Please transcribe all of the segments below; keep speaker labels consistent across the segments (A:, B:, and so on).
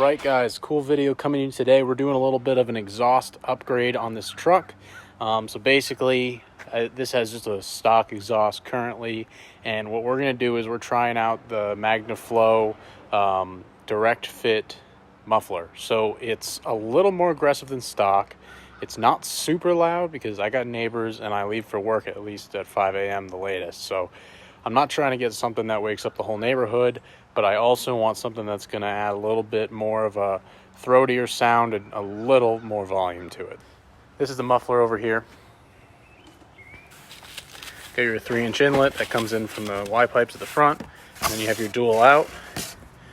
A: Alright guys, cool video coming in today. We're doing a little bit of an exhaust upgrade on this truck. So basically, this has just a stock exhaust currently, and what we're going to do is we're trying out the Magnaflow direct fit muffler. So it's a little more aggressive than stock. It's not super loud because I got neighbors and I leave for work at least at 5 a.m. the latest. So I'm not trying to get something that wakes up the whole neighborhood, but I also want something that's going to add a little bit more of a throatier sound and a little more volume to it. This is the muffler over here. Got your 3-inch inlet that comes in from the Y pipes at the front, and then you have your dual out.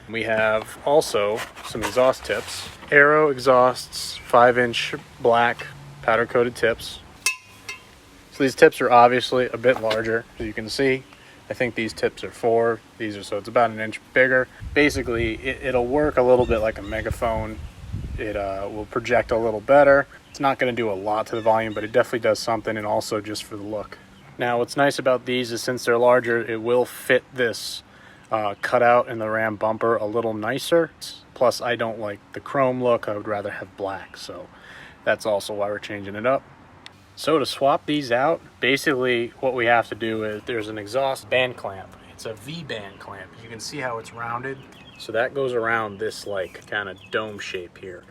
A: We have also some exhaust tips. Aero exhausts, 5-inch black powder coated tips. So these tips are obviously a bit larger, as you can see. I think these tips are 4. These are, so it's about an inch bigger. Basically, it'll work a little bit like a megaphone. It will project a little better. It's not going to do a lot to the volume, but it definitely does something, and also just for the look. Now, what's nice about these is since they're larger, it will fit this cutout in the Ram bumper a little nicer. Plus, I don't like the chrome look. I would rather have black, so that's also why we're changing it up. So to swap these out, basically what we have to do is there's an exhaust band clamp. It's a V-band clamp. You can see how it's rounded. So that goes around this like kind of dome shape here.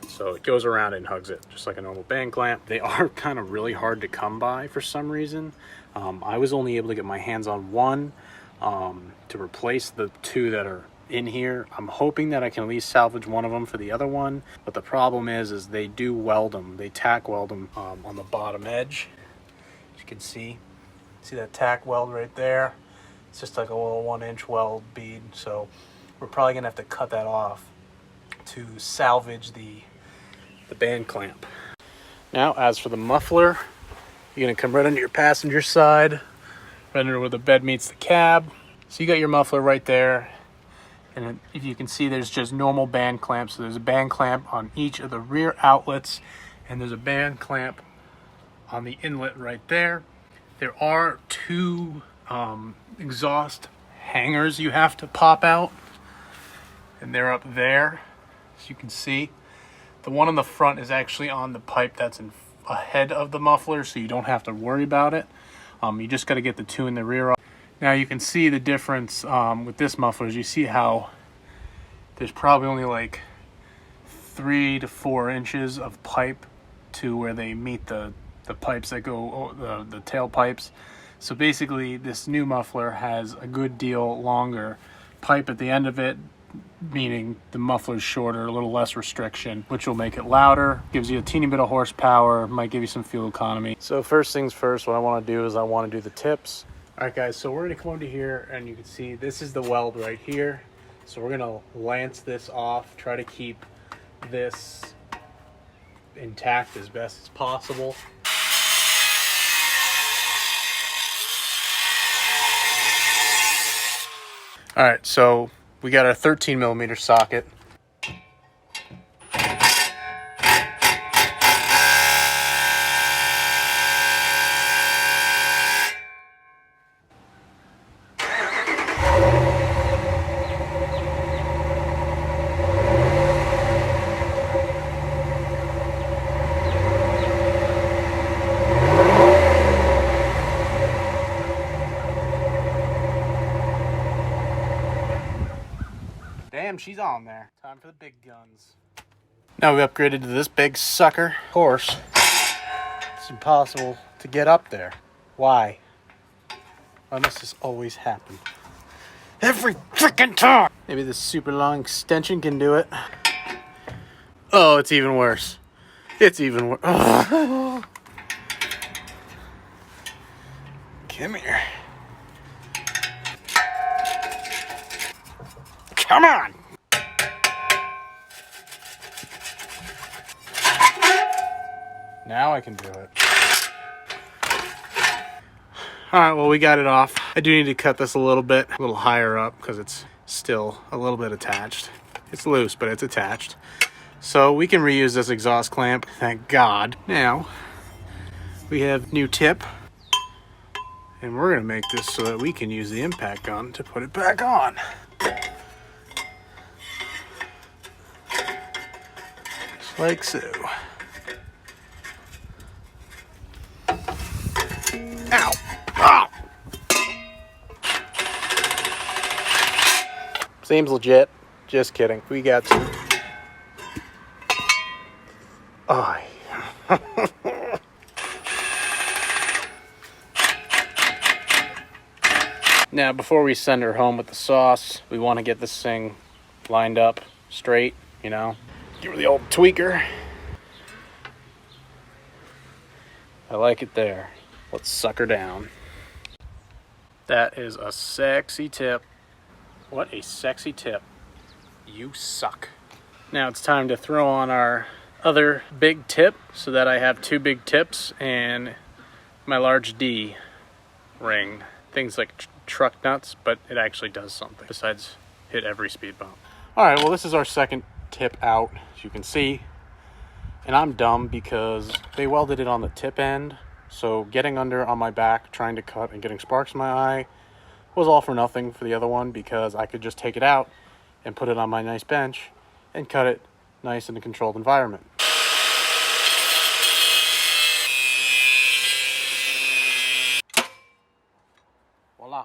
A: So it goes around and hugs it just like a normal band clamp. They are kind of really hard to come by for some reason. I was only able to get my hands on one to replace the 2 that are in here. I'm hoping that I can at least salvage one of them for the other one, but the problem is they do weld them. They tack weld them on the bottom edge. As you can see that tack weld right there. It's just like a little 1-inch weld bead, so we're probably gonna have to cut that off to salvage the band clamp. Now, as for the muffler, you're gonna come right under your passenger side, right under where the bed meets the cab. So you got your muffler right there. And if you can see, there's just normal band clamps. So there's a band clamp on each of the rear outlets, and there's a band clamp on the inlet right there. There are 2 exhaust hangers you have to pop out, and they're up there, as you can see. The one on the front is actually on the pipe that's ahead of the muffler, so you don't have to worry about it. You just got to get the 2 in the rear. Now you can see the difference with this muffler. You see how there's probably only like 3 to 4 inches of pipe to where they meet the pipes that go, the tail pipes. So basically this new muffler has a good deal longer pipe at the end of it, meaning the muffler's shorter, a little less restriction, which will make it louder, gives you a teeny bit of horsepower, might give you some fuel economy. So first things first, what I want to do is I want to do the tips. Alright guys, so we're going to come over here, and you can see this is the weld right here. So we're going to lance this off, try to keep this intact as best as possible. Alright, so we got our 13mm socket. Damn, she's on there. Time for the big guns. Now we've upgraded to this big sucker. Of course, it's impossible to get up there. Why? Why must this always happen? Every freaking time! Maybe this super long extension can do it. Oh, it's even worse. It's even worse. Oh. Come here. Come on! Now I can do it. Alright, well, we got it off. I do need to cut this a little bit, a little higher up, because it's still a little bit attached. It's loose, but it's attached. So we can reuse this exhaust clamp, thank God. Now, we have new tip. And we're going to make this so that we can use the impact gun to put it back on. like so. Ow! Ah! Seems legit. Just kidding. We got some. Oh. Now, before we send her home with the sauce, we want to get this thing lined up straight, you know. Give her the old tweaker. I like it there. Let's suck her down. That is a sexy tip. What a sexy tip. You suck. Now it's time to throw on our other big tip so that I have two big tips and my large D ring. Things like truck nuts, but it actually does something besides hit every speed bump. All right, well, this is our second tip out, as you can see. And I'm dumb because they welded it on the tip end. So getting under on my back, trying to cut and getting sparks in my eye was all for nothing for the other one, because I could just take it out and put it on my nice bench and cut it nice in a controlled environment. Voila.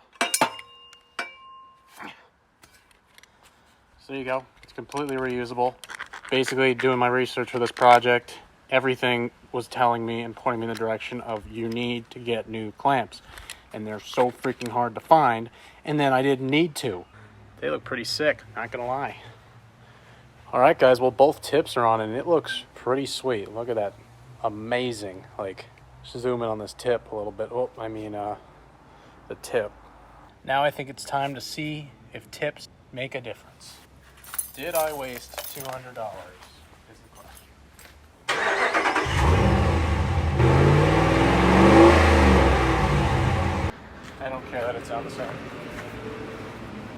A: So there you go. It's completely reusable. Basically, doing my research for this project, everything was telling me and pointing me in the direction of you need to get new clamps. And they're so freaking hard to find. And then I didn't need to. They look pretty sick, not gonna lie. Alright guys, well both tips are on and it looks pretty sweet. Look at that. Amazing. Like, zoom in on this tip a little bit. Oh, I mean, the tip. Now I think it's time to see if tips make a difference. Did I waste $200? Is the question. I don't care that it sounds the same.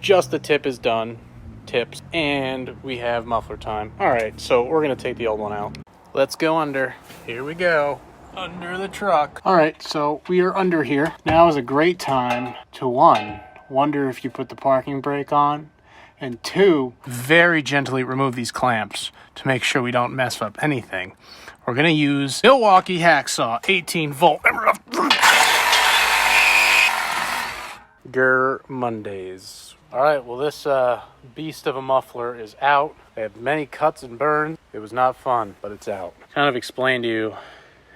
A: Just the tip is done. Tips. And we have muffler time. Alright, so we're going to take the old one out. Let's go under. Here we go. Under the truck. Alright, so we are under here. Now is a great time to, one, wonder if you put the parking brake on. And two, very gently remove these clamps to make sure we don't mess up anything. We're going to use Milwaukee Hacksaw 18 volt. Grr Mondays. Alright, well this beast of a muffler is out. I had many cuts and burns. It was not fun, but it's out. Kind of explain to you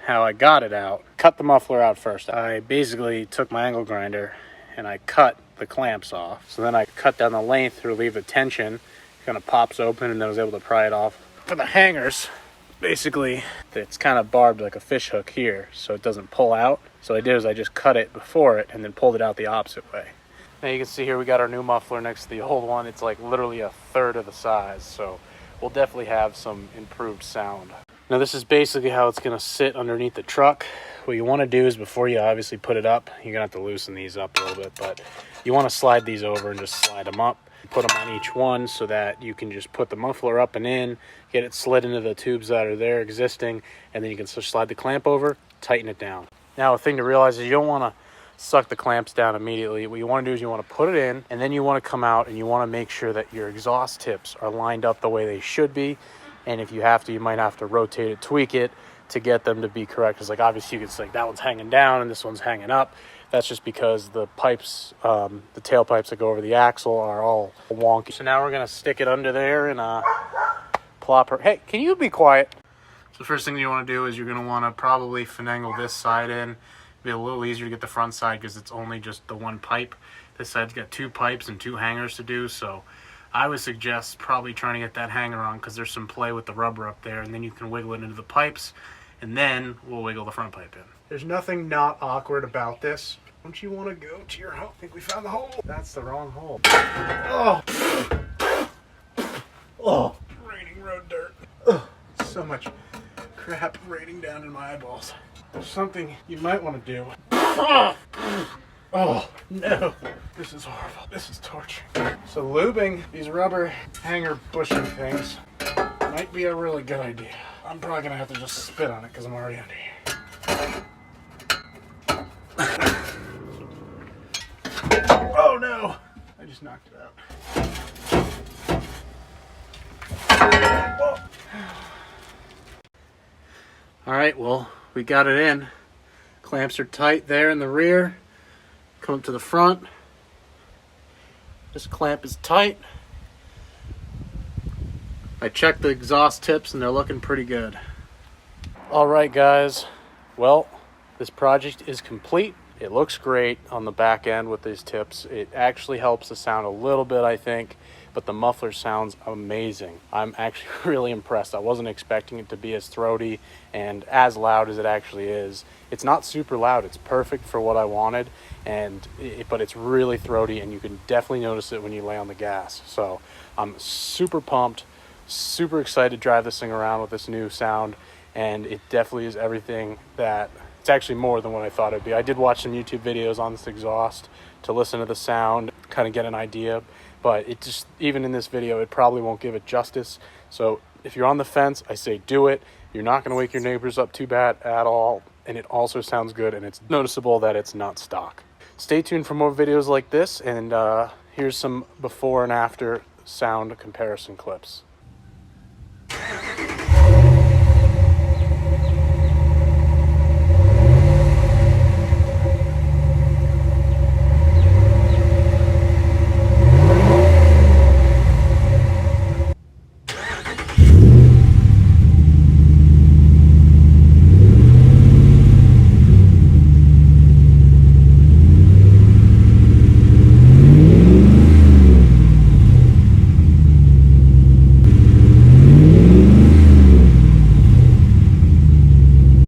A: how I got it out. Cut the muffler out first. I basically took my angle grinder and I cut the clamps off. So then I cut down the length to relieve the tension. It kind of pops open and then I was able to pry it off. For the hangers, basically it's kind of barbed like a fish hook here so it doesn't pull out. So what I did is I just cut it before it and then pulled it out the opposite way. Now you can see here we got our new muffler next to the old one. It's like literally a third of the size, so we'll definitely have some improved sound. Now this is basically how it's going to sit underneath the truck. What you want to do is before you obviously put it up, you're going to have to loosen these up a little bit, but you want to slide these over and just slide them up. Put them on each one so that you can just put the muffler up and in, get it slid into the tubes that are there existing, and then you can just slide the clamp over, tighten it down. Now a thing to realize is you don't want to suck the clamps down immediately. What you want to do is you want to put it in and then you want to come out and you want to make sure that your exhaust tips are lined up the way they should be. And if you have to, you might have to rotate it, tweak it to get them to be correct. Because like obviously you could say that one's hanging down and this one's hanging up. That's just because the pipes, the tail pipes that go over the axle are all wonky. So now we're going to stick it under there and plop her. Hey, can you be quiet? So the first thing you want to do is you're going to want to probably finagle this side in. Be a little easier to get the front side because it's only just the one pipe. This side's got two pipes and two hangers to do, so I would suggest probably trying to get that hanger on because there's some play with the rubber up there, and then you can wiggle it into the pipes, and then we'll wiggle the front pipe in. There's nothing not awkward about this. Don't you want to go to your hole? I think we found the hole. That's the wrong hole. Oh, oh, raining road dirt. Oh, so much crap raining down in my eyeballs. There's something you might want to do. Oh, no. This is horrible. This is torture. So lubing these rubber hanger bushing things might be a really good idea. I'm probably going to have to just spit on it because I'm already under here. Oh, no. I just knocked it out. All right, well, we got it in. Clamps are tight there in the rear. Come up to the front. This clamp is tight. I checked the exhaust tips and they're looking pretty good. All right, guys. Well, this project is complete. It looks great on the back end with these tips. It actually helps the sound a little bit, I think, but the muffler sounds amazing. I'm actually really impressed. I wasn't expecting it to be as throaty and as loud as it actually is. It's not super loud. It's perfect for what I wanted, but it's really throaty, and you can definitely notice it when you lay on the gas. So I'm super pumped, super excited to drive this thing around with this new sound, and it definitely is everything that it's actually more than what I thought it'd be. I did watch some YouTube videos on this exhaust to listen to the sound, kind of get an idea, but it just, even in this video, it probably won't give it justice. So if you're on the fence, I say do it. You're not going to wake your neighbors up too bad at all, and it also sounds good, and it's noticeable that it's not stock. Stay tuned for more videos like this, and here's some before and after sound comparison clips.